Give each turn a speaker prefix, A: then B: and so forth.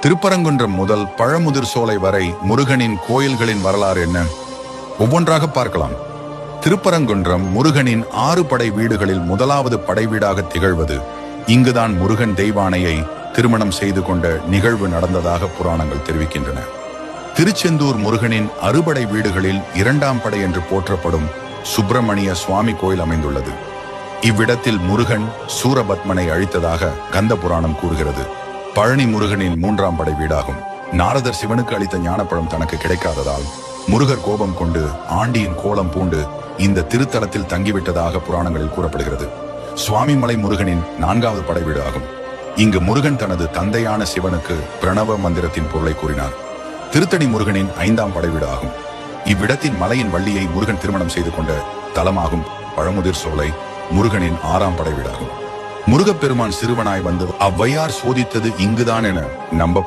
A: திருப்பரங்குன்றம் முதல் பழமுதிர் சோலை வரை முருகனின் கோயில்களின் வரலாறு என்ன? ஒவ்வொன்றாக பார்க்கலாம். திருப்பரங்குன்றம் முருகனின் 6 படை வீடுகளில் முதலாவது படை வீடாக திகழ்வது. இங்குதான் முருகன் தெய்வானையை திருமணம் செய்து கொண்ட நிகழ்வு நடந்ததாக புராணங்கள் தெரிவிக்கின்றன. திருச்செந்தூர் முருகனின் அறுபடை வீடுகளில் 2ஆம் படை என்று போற்றப்படும் சுப்பிரமணிய சுவாமி கோயில் அமைந்துள்ளது. இவ்விடத்தில் முருகன் சூரபத்மனை அழித்ததாக கந்த புராணம் கூறுகிறது. பழனி முருகனின் 3ஆம் படை வீடாகும். நாரதர் சிவனுக்கு அளித்த ஞானப்பழம் தனக்கு கிடைக்காததால் முருகர் கோபம் கொண்டு ஆண்டியின் கோலம் பூண்டு இந்த திருத்தலத்தில் தங்கிவிட்டதாக புராணங்களில் கூறப்படுகிறது. சுவாமிமலை முருகனின் 4வது படை வீடு ஆகும். இங்கு முருகன் தனது தந்தையான சிவனுக்கு பிரணவ மந்திரத்தின் பொருளை கூறினார். திருத்தணி முருகனின் 5ஆம் படை வீடு ஆகும். இவ்விடத்தின் மலையின் வள்ளியை முருகன் திருமணம் செய்து கொண்ட தலமாகும். பழமுதிர் சோலை முருகனின் 6ஆம் படை வீடாகும். முருகப்பெருமான் சிறுவனாய் வந்து அவ்வையார் சோதித்தது இங்குதான் என நம்ப